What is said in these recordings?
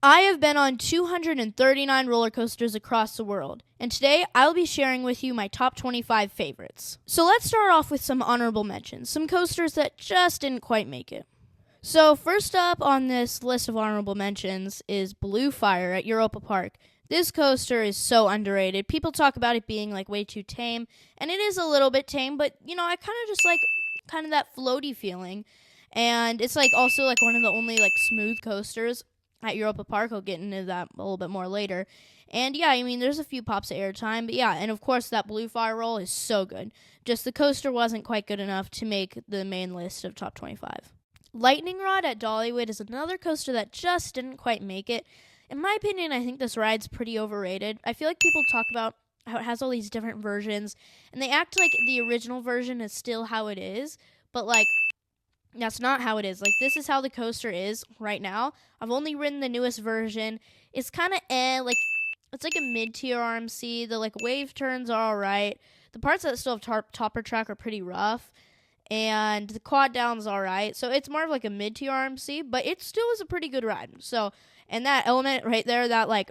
I have been on 239 roller coasters across the world, and today I'll be sharing with you my top 25 favorites. So let's start off with some honorable mentions, some coasters that just didn't quite make it. So first up on this list of honorable mentions is Blue Fire at Europa Park. This coaster is so underrated. People talk about it being like way too tame, and it is a little bit tame, but I kind of just like kind of that floaty feeling. And it's like also like one of the only like smooth coasters at Europa Park. I'll get into that a little bit more later. And yeah, I mean, there's a few pops of airtime, but yeah, and of course that Blue Fire roll is so good. Just the coaster wasn't quite good enough to make the main list of top 25. Lightning Rod at Dollywood is another coaster that just didn't quite make it. In my opinion, I think this ride's pretty overrated. I feel like people talk about how it has all these different versions, and they act like the original version is still how it is, but like, that's not how it is. Like, this is how the coaster is right now. I've only ridden the newest version. It's kind of like, it's like a mid-tier RMC. The like wave turns are all right. The parts that still have topper track are pretty rough. And the quad down's all right. So it's more of like a mid-tier RMC, but it still is a pretty good ride. So, and that element right there, that like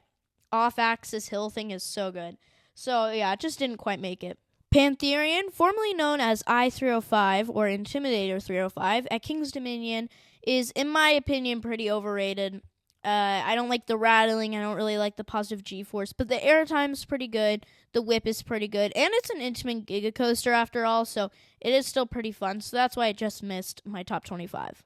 off-axis hill thing is so good. So yeah, it just didn't quite make it. Pantherian, formerly known as I-305 or Intimidator 305 at King's Dominion, is, in my opinion, pretty overrated. I don't like the rattling. I don't really like the positive G-force, but the airtime's pretty good. The whip is pretty good, and it's an Intamin Giga Coaster after all, so it is still pretty fun. So that's why I just missed my top 25.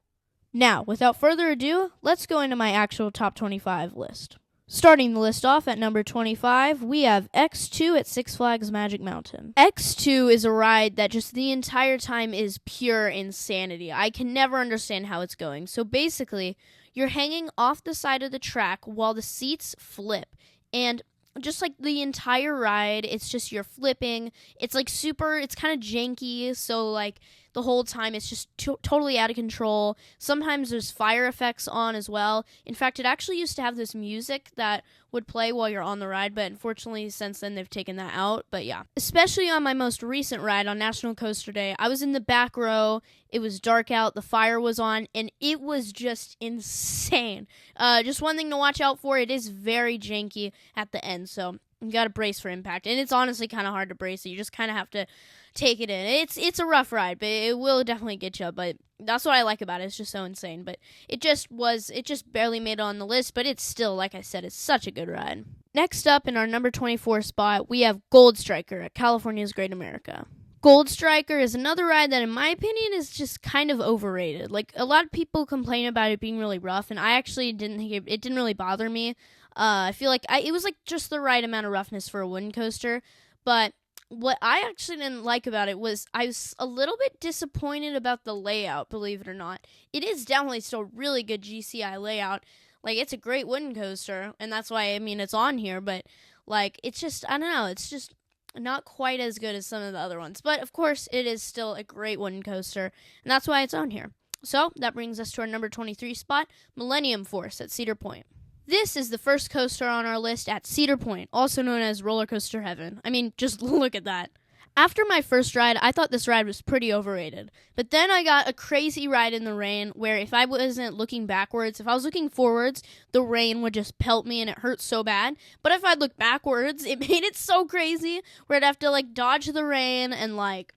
Now, without further ado, let's go into my actual top 25 list. Starting the list off at number 25, we have X2 at Six Flags Magic Mountain. X2 is a ride that just the entire time is pure insanity. I can never understand how it's going. So basically, you're hanging off the side of the track while the seats flip. And just like the entire ride, it's just you're flipping. It's like it's kind of janky. So like the whole time it's just totally out of control. Sometimes there's fire effects on as well. In fact, it actually used to have this music that would play while you're on the ride, but unfortunately since then they've taken that out. But yeah, especially on my most recent ride on National Coaster Day, I was in the back row. It was dark out, the fire was on, and it was just insane. Just one thing to watch out for, it is very janky at the end, so you gotta brace for impact. And it's honestly kind of hard to brace, so you just kind of have to take it in. It's a rough ride, but it will definitely get you, but that's what I like about it. It's just so insane. But it just barely made it on the list, but it's still, like I said, it's such a good ride. Next up in our number 24 spot, we have Gold Striker at California's Great America. Gold Striker is another ride that, in my opinion, is just kind of overrated. Like, a lot of people complain about it being really rough, and I actually didn't think it didn't really bother me. I feel like it was like just the right amount of roughness for a wooden coaster, but what I actually didn't like about it was I was a little bit disappointed about the layout, believe it or not. It is definitely still really good GCI layout. Like, it's a great wooden coaster, and that's why, I mean, it's on here, but, like, it's just, I don't know, it's just not quite as good as some of the other ones. But, of course, it is still a great wooden coaster, and that's why it's on here. So, that brings us to our number 23 spot, Millennium Force at Cedar Point. This is the first coaster on our list at Cedar Point, also known as Roller Coaster Heaven. I mean, just look at that. After my first ride, I thought this ride was pretty overrated. But then I got a crazy ride in the rain where if I wasn't looking backwards, if I was looking forwards, the rain would just pelt me and it hurt so bad. But if I'd look backwards, it made it so crazy where I'd have to like dodge the rain and like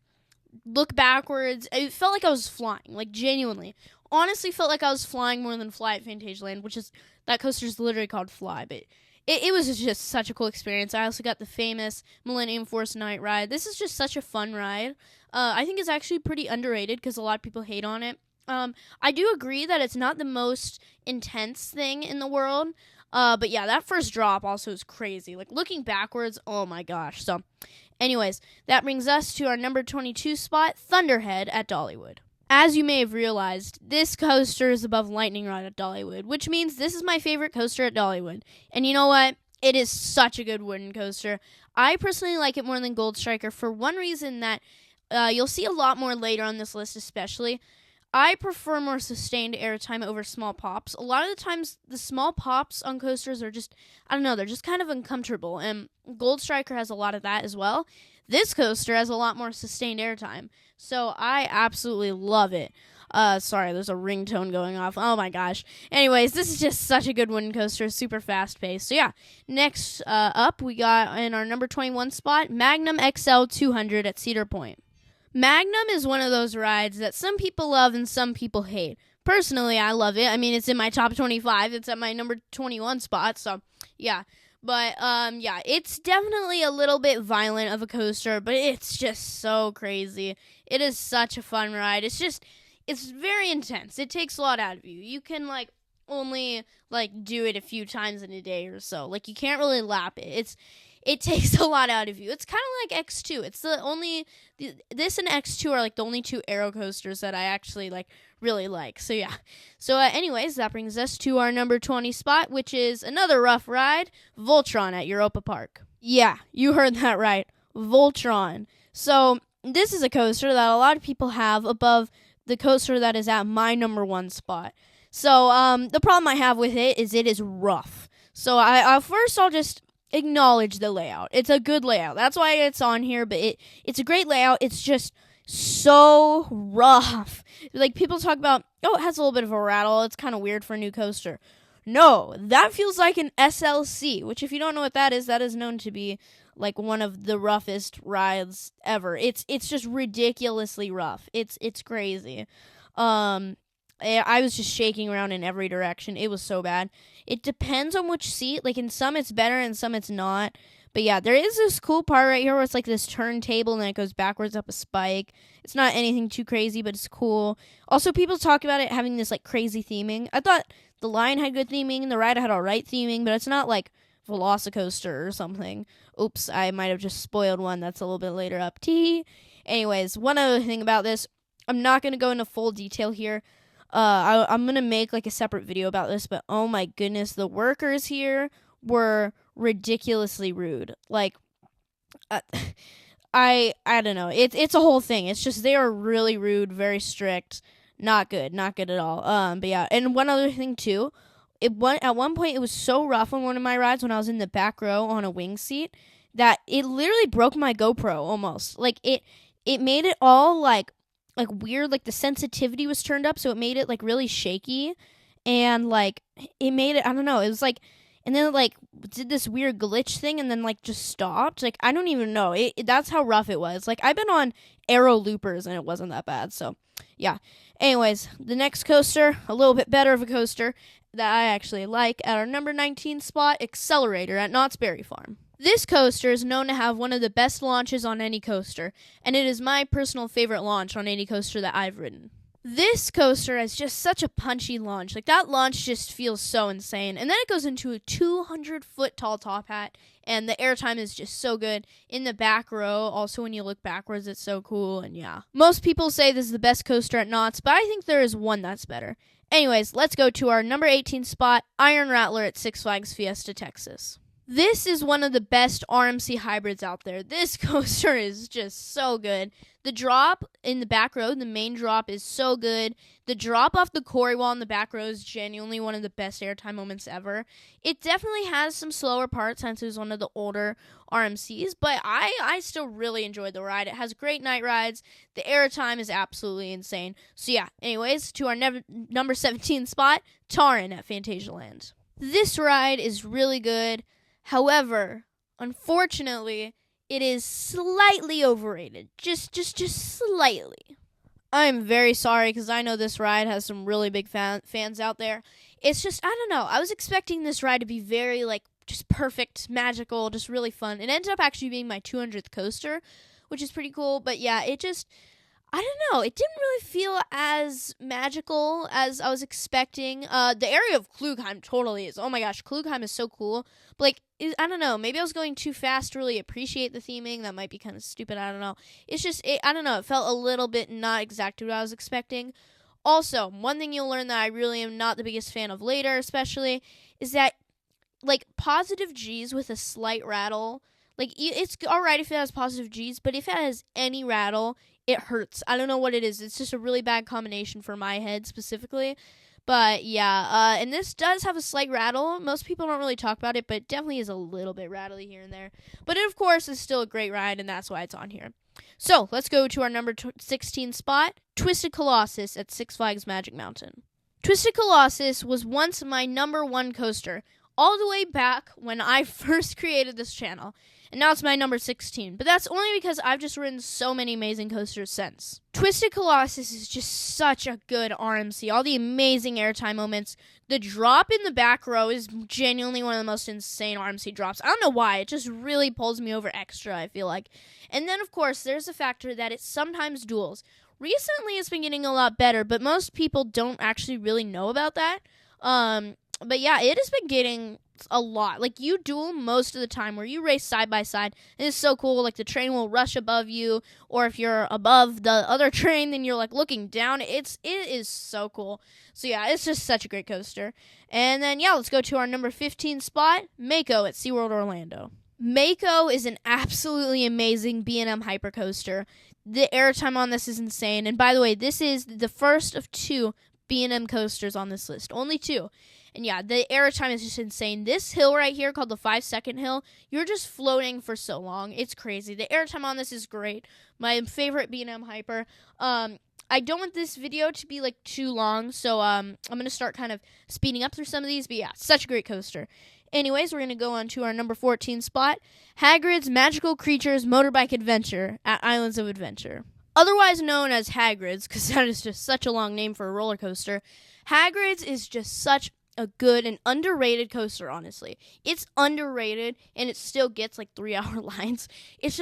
look backwards. It felt like I was flying, like genuinely. Honestly felt like I was flying more than Fly at Fantasyland, which is, that coaster's literally called Fly, but it was just such a cool experience. I also got the famous Millennium Force night ride. This is just such a fun ride. I think it's actually pretty underrated because a lot of people hate on it. I do agree that it's not the most intense thing in the world, but yeah, that first drop also is crazy. Like, looking backwards, oh my gosh. So, anyways, that brings us to our number 22 spot, Thunderhead at Dollywood. As you may have realized, this coaster is above Lightning Rod at Dollywood, which means this is my favorite coaster at Dollywood. And you know what? It is such a good wooden coaster. I personally like it more than Gold Striker for one reason that you'll see a lot more later on this list especially. I prefer more sustained airtime over small pops. A lot of the times, the small pops on coasters are just, I don't know, they're just kind of uncomfortable. And Gold Striker has a lot of that as well. This coaster has a lot more sustained airtime. So I absolutely love it. Sorry, there's a ringtone going off. Oh my gosh. Anyways, this is just such a good wooden coaster, super fast paced. So yeah, next up we got in our number 21 spot, Magnum XL 200 at Cedar Point. Magnum is one of those rides that some people love and some people hate. Personally, I love it. I mean, it's in my top 25. It's at my number 21 spot, so yeah. But, yeah, it's definitely a little bit violent of a coaster, but it's just so crazy. It is such a fun ride. It's very intense. It takes a lot out of you. You can, only, do it a few times in a day or so. Like, you can't really lap it. It takes a lot out of you. It's kind of like X2. This and X2 are, the only two aero coasters that I actually, really like. So, yeah. So, anyways, that brings us to our number 20 spot, which is another rough ride, Voltron at Europa Park. Yeah, you heard that right. Voltron. So, this is a coaster that a lot of people have above the coaster that is at my number 1 spot. So, the problem I have with it is rough. So, I'll just acknowledge the layout. It's a good layout. That's why it's on here, but it's a great layout. It's just so rough. People talk about, it has a little bit of a rattle. It's kind of weird for a new coaster. No, that feels like an SLC, which if you don't know what that is known to be one of the roughest rides ever. It's just ridiculously rough. It's crazy. I was just shaking around in every direction. It was so bad. It depends on which seat. In some it's better and some it's not. But yeah, there is this cool part right here where it's this turntable and then it goes backwards up a spike. It's not anything too crazy, but it's cool. Also, people talk about it having this crazy theming. I thought the line had good theming, the ride had alright theming, but it's not Velocicoaster or something. Oops, I might have just spoiled one that's a little bit later up. Anyways, one other thing about this, I'm not going to go into full detail here. I'm going to make a separate video about this, but oh my goodness, the workers here were ridiculously rude. I don't know. It's a whole thing. It's just they are really rude, very strict, not good at all. But yeah, and one other thing too, at one point it was so rough on one of my rides when I was in the back row on a wing seat that it literally broke my GoPro almost. It made it all weird, the sensitivity was turned up, so it made it really shaky, and it made it, I don't know, it was and then did this weird glitch thing and then just stopped. I don't even know. That's how rough it was. I've been on aero loopers and it wasn't that bad. So yeah. Anyways, the next coaster, a little bit better of a coaster that I actually like, at our number 19 spot, Accelerator at Knott's Berry Farm. This coaster is known to have one of the best launches on any coaster, and it is my personal favorite launch on any coaster that I've ridden. This coaster has just such a punchy launch. That launch just feels so insane. And then it goes into a 200-foot tall top hat, and the airtime is just so good. In the back row, also when you look backwards, it's so cool, and yeah. Most people say this is the best coaster at Knott's, but I think there is one that's better. Anyways, let's go to our number 18 spot, Iron Rattler at Six Flags Fiesta, Texas. This is one of the best RMC hybrids out there. This coaster is just so good. The drop in the back row, the main drop, is so good. The drop off the quarry wall in the back row is genuinely one of the best airtime moments ever. It definitely has some slower parts since it was one of the older RMCs, but I still really enjoyed the ride. It has great night rides. The airtime is absolutely insane. So yeah, anyways, to our number 17 spot, Taron at Phantasialand. This ride is really good. However, unfortunately, it is slightly overrated. Just slightly. I'm very sorry because I know this ride has some really big fans out there. It's just, I don't know. I was expecting this ride to be very, just perfect, magical, just really fun. It ended up actually being my 200th coaster, which is pretty cool. But yeah, I don't know. It didn't really feel as magical as I was expecting. The area of Klugheim totally is. Oh my gosh, Klugheim is so cool. But I don't know. Maybe I was going too fast to really appreciate the theming. That might be kind of stupid. I don't know. It's just, I don't know. It felt a little bit not exactly what I was expecting. Also, one thing you'll learn that I really am not the biggest fan of later, especially, is that, positive G's with a slight rattle, it's alright if it has positive G's, but if it has any rattle, it hurts. I don't know what it is. It's just a really bad combination for my head specifically. But yeah, and this does have a slight rattle. Most people don't really talk about it, but it definitely is a little bit rattly here and there. But it, of course, is still a great ride, and that's why it's on here. So let's go to our number 16 spot, Twisted Colossus at Six Flags Magic Mountain. Twisted Colossus was once my number 1 coaster, all the way back when I first created this channel. And now it's my number 16. But that's only because I've just ridden so many amazing coasters since. Twisted Colossus is just such a good RMC. All the amazing airtime moments. The drop in the back row is genuinely one of the most insane RMC drops. I don't know why. It just really pulls me over extra, I feel like. And then, of course, there's the factor that it sometimes duels. Recently, it's been getting a lot better, but most people don't actually really know about that. But yeah, it has been getting a lot. Like, you duel most of the time where you race side by side. And it's so cool. Like, the train will rush above you, or if you're above the other train, then you're like looking down. It is so cool. So yeah, it's just such a great coaster. And then yeah, let's go to our number 15 spot, Mako at SeaWorld Orlando. Mako is an absolutely amazing B&M hypercoaster. The airtime on this is insane. And by the way, this is the first of 2 B&M coasters on this list. Only 2. And yeah, the airtime is just insane. This hill right here, called the 5-second hill, you're just floating for so long. It's crazy. The airtime on this is great. My favorite B&M hyper. I don't want this video to be like too long, so I'm going to start kind of speeding up through some of these. But yeah, such a great coaster. Anyways, we're going to go on to our number 14 spot, Hagrid's Magical Creatures Motorbike Adventure at Islands of Adventure. Otherwise known as Hagrid's, because that is just such a long name for a roller coaster, Hagrid's is just such a good and underrated coaster, honestly. It's underrated, and it still gets like 3-hour lines. It's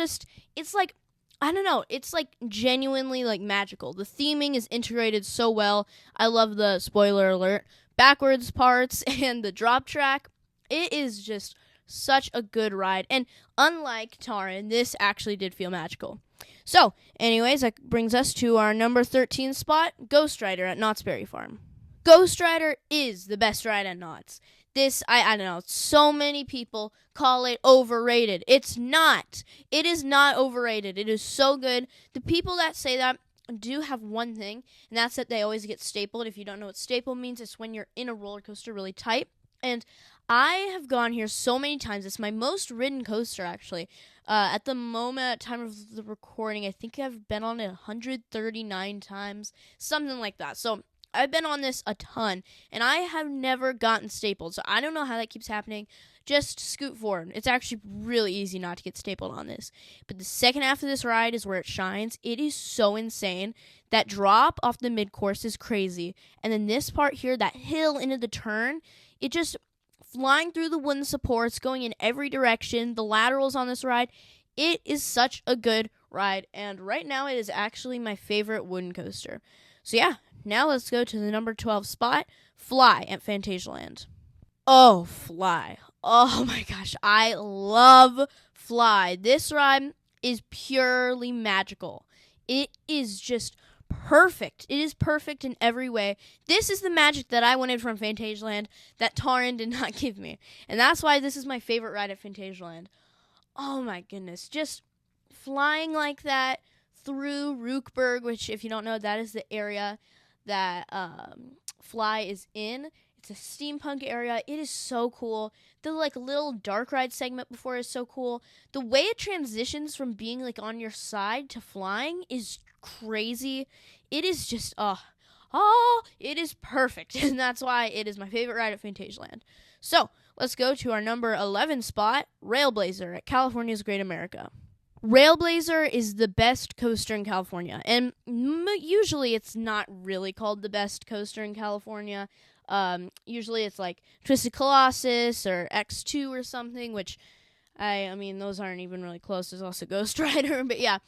like, I don't know, it's like genuinely like magical. The theming is integrated so well. I love the, spoiler alert, backwards parts and the drop track. It is just such a good ride. And unlike Taron, this actually did feel magical. So, anyways, that brings us to our number 13 spot, Ghost Rider at Knott's Berry Farm. Ghost Rider is the best ride at Knott's. This, I don't know, so many people call it overrated. It's not. It is not overrated. It is so good. The people that say that do have one thing, and that's that they always get stapled. If you don't know what staple means, it's when you're in a roller coaster really tight. And I have gone here so many times. It's my most ridden coaster, actually. At the moment, at time of the recording, I think I've been on it 139 times, something like that. So I've been on this a ton, and I have never gotten stapled. So I don't know how that keeps happening. Just scoot forward. It's actually really easy not to get stapled on this. But the second half of this ride is where it shines. It is so insane. That drop off the mid-course is crazy. And then this part here, that hill into the turn, it just flying through the wooden supports, going in every direction, the laterals on this ride. It is such a good ride, and right now it is actually my favorite wooden coaster. So yeah, now let's go to the number 12 spot, Fly at Phantasialand. Oh, Fly. Oh my gosh, I love Fly. This ride is purely magical. It is just perfect. It is perfect in every way. This is the magic that I wanted from Phantasialand that Taron did not give me. And that's why this is my favorite ride at Phantasialand. Oh my goodness. Just flying like that through Rookburg, which if you don't know, that is the area that Fly is in. It's a steampunk area. It is so cool. The like little dark ride segment before is so cool. The way it transitions from being like on your side to flying is crazy. It is just it is perfect. And that's why it is my favorite ride at Phantasialand. So let's go to our number 11 spot, Railblazer at California's Great America. Railblazer is the best coaster in California, and usually it's not really called the best coaster in California. Usually it's like Twisted Colossus or X2 or something, which I mean, those aren't even really close. There's also Ghost Rider, but yeah.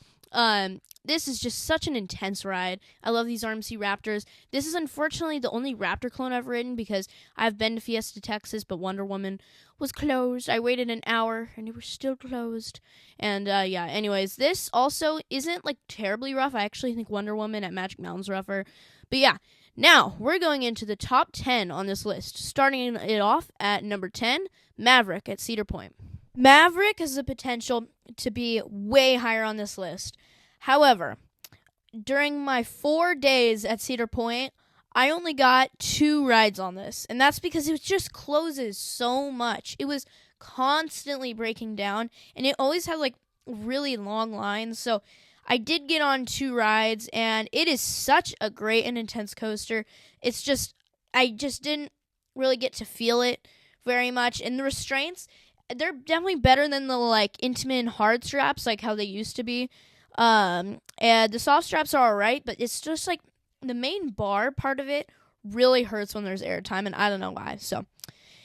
This is just such an intense ride. I love these RMC Raptors. This is unfortunately the only Raptor clone I've ridden because I've been to Fiesta, Texas, but Wonder Woman was closed. I waited an hour and it was still closed. And yeah, anyways, this also isn't like terribly rough. I actually think Wonder Woman at Magic Mountain's rougher. But yeah, now we're going into the top 10 on this list. Starting it off at number 10, Maverick at Cedar Point. Maverick has the potential to be way higher on this list. However, during my 4 days at Cedar Point, I only got 2 rides on this. And that's because it just closes so much. It was constantly breaking down, and it always had like really long lines. So I did get on 2 rides, and it is such a great and intense coaster. It's just, I just didn't really get to feel it very much. And the restraints, they're definitely better than the like intimate and hard straps, like how they used to be. And the soft straps are alright, but it's just like the main bar part of it really hurts when there's airtime, and I don't know why. So,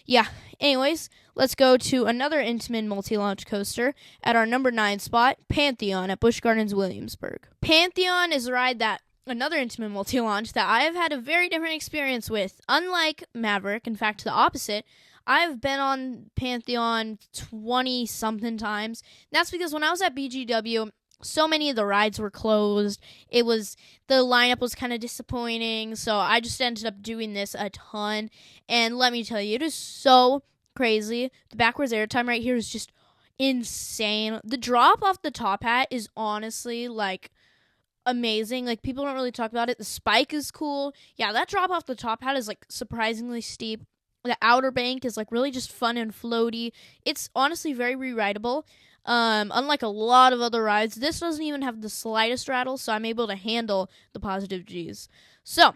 yeah. Anyways, let's go to another Intamin multi-launch coaster at our number 9 spot, Pantheon at Busch Gardens Williamsburg. Pantheon is a ride that another Intamin multi-launch that I have had a very different experience with. Unlike Maverick, in fact, the opposite, I've been on Pantheon 20-something times. And that's because when I was at BGW, so many of the rides were closed. The lineup was kind of disappointing, so I just ended up doing this a ton. And let me tell you, it is so crazy. The backwards airtime right here is just insane. The drop off the top hat is honestly like amazing. Like, people don't really talk about it. The spike is cool. Yeah, that drop off the top hat is like surprisingly steep. The outer bank is like really just fun and floaty. It's honestly very re-rideable. Unlike a lot of other rides, this doesn't even have the slightest rattle, so I'm able to handle the positive G's. So,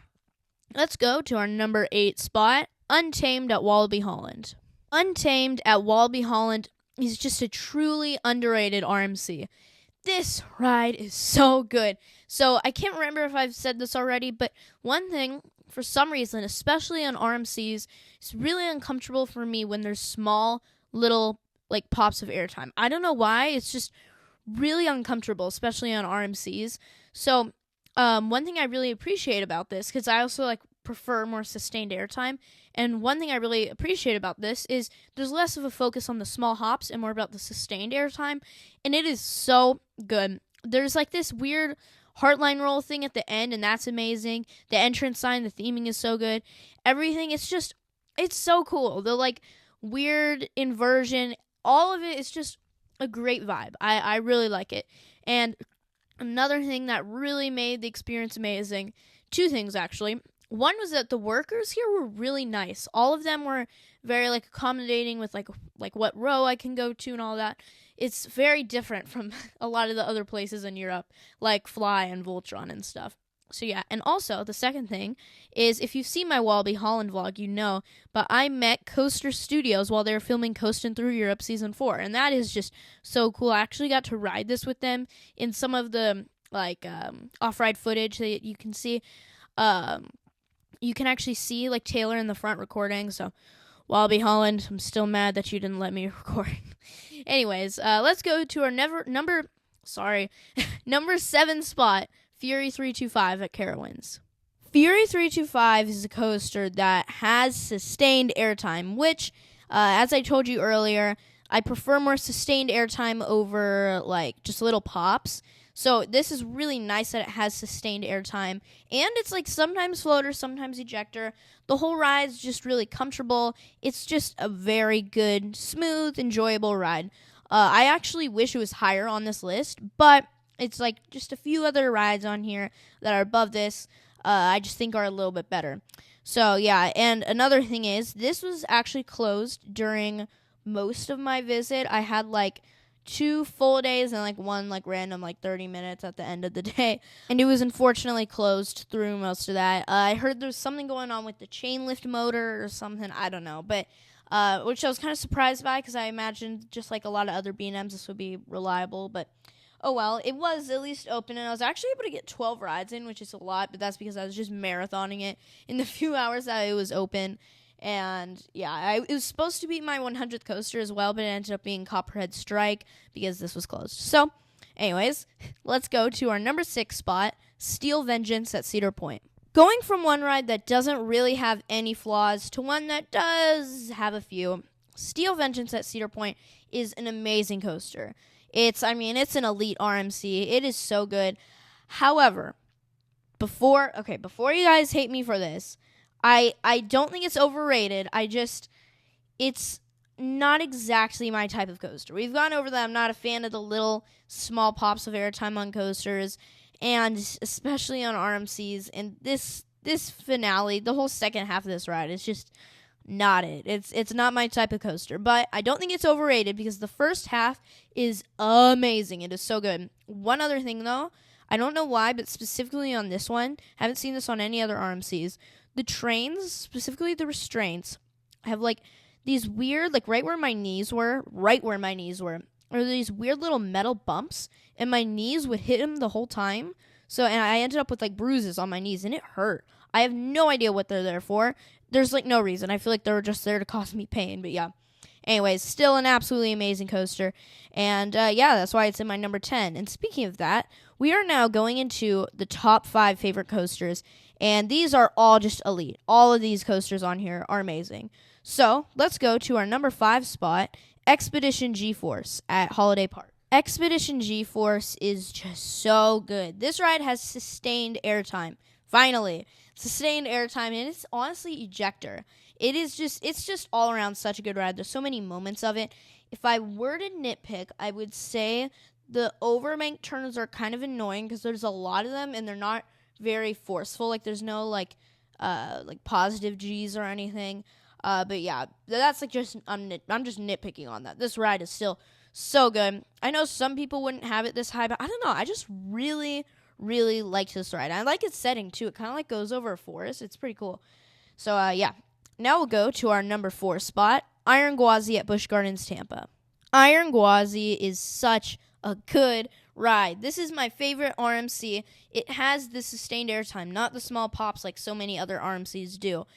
let's go to our number 8 spot, Untamed at Wallaby Holland. Untamed at Wallaby Holland is just a truly underrated RMC. This ride is so good. So, I can't remember if I've said this already, but one thing, for some reason, especially on RMCs, it's really uncomfortable for me when there's small, little like pops of airtime. I don't know why. It's just really uncomfortable, especially on RMCs. So, one thing I really appreciate about this, because I also like prefer more sustained airtime, and one thing I really appreciate about this is there's less of a focus on the small hops and more about the sustained airtime, and it is so good. There's like this weird Heartline roll thing at the end, and that's amazing. The entrance sign, the theming is so good. Everything, it's so cool. The like weird inversion, all of it is just a great vibe. I really like it. And another thing that really made the experience amazing, 2 things actually. One was that the workers here were really nice. All of them were very like accommodating with like what row I can go to and all that. It's very different from a lot of the other places in Europe, like Fly and Voltron and stuff. So yeah, and also the second thing is, if you've seen my Wallaby Holland vlog, you know, but I met Coaster Studios while they were filming Coastin' Through Europe Season 4, and that is just so cool. I actually got to ride this with them in some of the, like, off-ride footage that you can see. You can actually see, like, Taylor in the front recording, so Wallaby Holland, I'm still mad that you didn't let me record. Anyways, let's go to our number 7 spot, Fury 325 at Carowinds. Fury 325 is a coaster that has sustained airtime, which, as I told you earlier, I prefer more sustained airtime over, like, just little pops. So this is really nice that it has sustained airtime, and it's, like, sometimes floater, sometimes ejector. The whole ride's just really comfortable. It's just a very good, smooth, enjoyable ride. I actually wish it was higher on this list, but it's like just a few other rides on here that are above this, I just think are a little bit better. So, yeah, and another thing is, this was actually closed during most of my visit. I had, like, 2 full days and, like, 1, like, random, like, 30 minutes at the end of the day. And it was unfortunately closed through most of that. I heard there was something going on with the chain lift motor or something. I don't know. But, which I was kind of surprised by, because I imagined, just like a lot of other B&Ms, this would be reliable. But oh well, it was at least open, and I was actually able to get 12 rides in, which is a lot, but that's because I was just marathoning it in the few hours that it was open. And yeah, it was supposed to be my 100th coaster as well, but it ended up being Copperhead Strike because this was closed. So, anyways, let's go to our number 6 spot, Steel Vengeance at Cedar Point. Going from one ride that doesn't really have any flaws to one that does have a few, Steel Vengeance at Cedar Point is an amazing coaster. It's an elite RMC. It is so good. However, before you guys hate me for this, I don't think it's overrated. It's not exactly my type of coaster. We've gone over that. I'm not a fan of the little small pops of airtime on coasters, and especially on RMCs. And this finale, the whole second half of this ride is just not it. It's not my type of coaster, but I don't think it's overrated because the first half is amazing. It is so good. One other thing though, I don't know why, but specifically on this one, haven't seen this on any other RMCs. The trains, specifically the restraints, have like these weird, like right where my knees were, are these weird little metal bumps, and my knees would hit them the whole time. So, and I ended up with like bruises on my knees, and it hurt. I have no idea what they're there for. There's like no reason. I feel like they were just there to cause me pain, but yeah. Anyways, still an absolutely amazing coaster. And yeah, that's why it's in my number 10. And speaking of that, we are now going into the top 5 favorite coasters. And these are all just elite. All of these coasters on here are amazing. So let's go to our number 5 spot, Expedition G-Force at Holiday Park. Expedition G-Force is just so good. This ride has sustained airtime. Finally, sustained airtime, and it's honestly ejector. It's just all around such a good ride. There's so many moments of it. If I were to nitpick, I would say the overbank turns are kind of annoying because there's a lot of them and they're not very forceful. Like there's no like positive G's or anything. But yeah, that's like just I'm just nitpicking on that. This ride is still so good. I know some people wouldn't have it this high, but I don't know. I just really liked this ride. I like its setting too. It kind of like goes over a forest. It's pretty cool. So yeah. Now we'll go to our number 4 spot, Iron Gwazi at Busch Gardens, Tampa. Iron Gwazi is such a good ride. This is my favorite RMC. It has the sustained airtime, not the small pops like so many other RMCs do.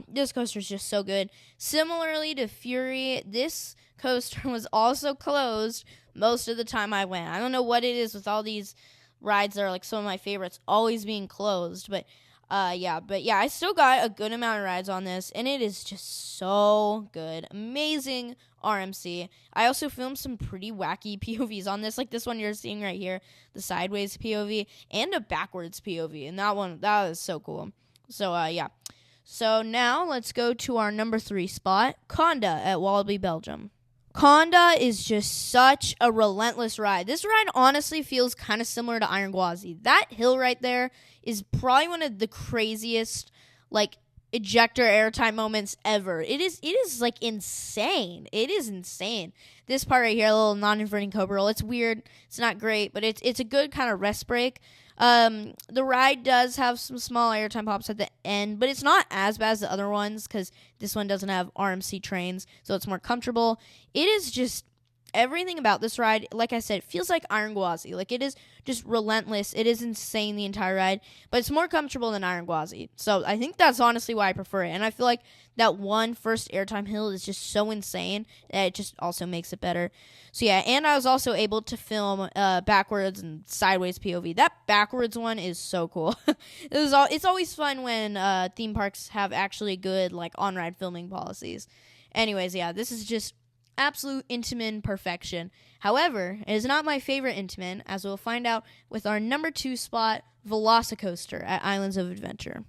This coaster is just so good. Similarly to Fury, this coaster was also closed most of the time I went. I don't know what it is with all these rides that are like some of my favorites always being closed, but yeah, I still got a good amount of rides on this, and it is just so good. Amazing RMC. I also filmed some pretty wacky POVs on this, like this one you're seeing right here, the sideways POV, and a backwards POV, and that was so cool. So, yeah. So now let's go to our number 3 spot, Conda at Walibi, Belgium. Conda is just such a relentless ride. This ride honestly feels kind of similar to Iron Gwazi. That hill right there is probably one of the craziest, like, ejector airtime moments ever. It is like insane. It is insane. This part right here, a little non-inverting cobra roll. It's weird. It's not great, but it's a good kind of rest break. The ride does have some small airtime pops at the end, but it's not as bad as the other ones because this one doesn't have RMC trains, so it's more comfortable. It is just everything about this ride, like I said, it feels like Iron Gwazi. Like, it is just relentless. It is insane the entire ride, but it's more comfortable than Iron Gwazi. So I think that's honestly why I prefer it. And I feel like that one first airtime hill is just so insane that it just also makes it better. So yeah, and I was also able to film backwards and sideways POV. That backwards one is so cool. It's always fun when theme parks have actually good like on-ride filming policies. Anyways, yeah, this is just absolute Intamin perfection. However, it is not my favorite Intamin, as we'll find out with our number 2 spot, Velocicoaster at Islands of Adventure.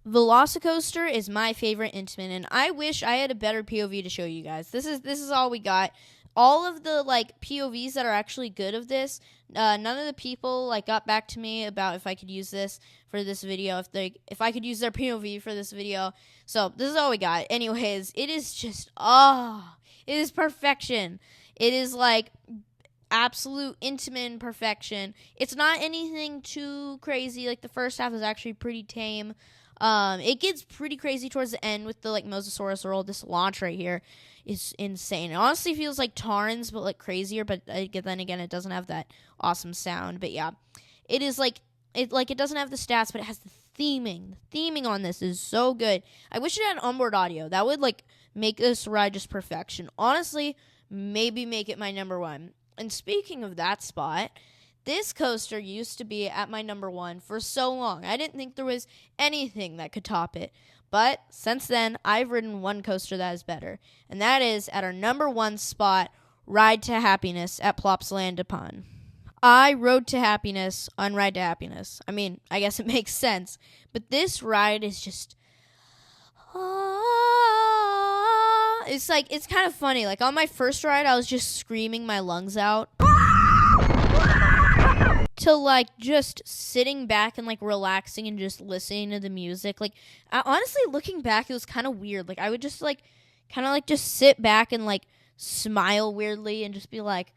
Velocicoaster is my favorite Intamin, and I wish I had a better POV to show you guys. This is all we got. All of the like POVs that are actually good of this, none of the people like got back to me about if I could use this for this video, if I could use their POV for this video. So this is all we got. Anyways, it is just it is perfection. It is like absolute Intamin perfection. It's not anything too crazy. Like the first half is actually pretty tame. It gets pretty crazy towards the end with the like Mosasaurus roll. This launch right here is insane. It honestly feels like Tarns, but like crazier. But then again, it doesn't have that awesome sound. But yeah, it is like it doesn't have the stats, but it has the theming. The theming on this is so good. I wish it had onboard audio. That would like make this ride just perfection. Honestly, maybe make it my number 1. And speaking of that spot, this coaster used to be at my number 1 for so long. I didn't think there was anything that could top it. But since then, I've ridden one coaster that is better. And that is at our number 1 spot, Ride to Happiness at Plopsaland Depot. I rode to happiness on Ride to Happiness. I mean, I guess it makes sense. But this ride is just... It's kind of funny. Like, on my first ride, I was just screaming my lungs out to like just sitting back and like relaxing and just listening to the music. Like honestly, looking back, it was kind of weird. Like I would just like kind of like just sit back and like smile weirdly and just be like,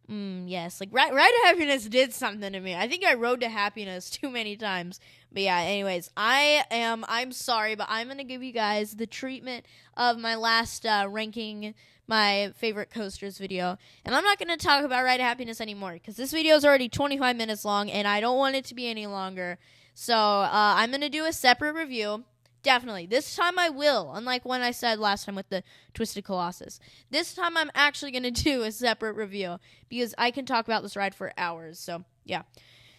yes, like Ride to Happiness did something to me. I think I Road to Happiness too many times. But yeah, anyways, I'm sorry, but I'm going to give you guys the treatment of my last ranking my favorite coasters video. And I'm not going to talk about Ride to Happiness anymore because this video is already 25 minutes long and I don't want it to be any longer. So I'm going to do a separate review. Definitely. This time I will, unlike when I said last time with the Twisted Colossus. This time I'm actually going to do a separate review because I can talk about this ride for hours. So, yeah.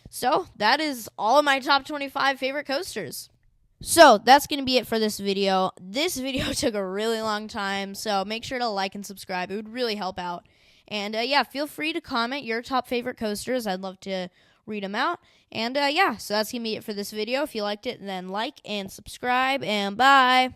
So, that is all of my top 25 favorite coasters. So, that's going to be it for this video. This video took a really long time, so make sure to like and subscribe. It would really help out. And, yeah, feel free to comment your top favorite coasters. I'd love to read them out. And yeah, so that's going to be it for this video. If you liked it, then like and subscribe, and bye.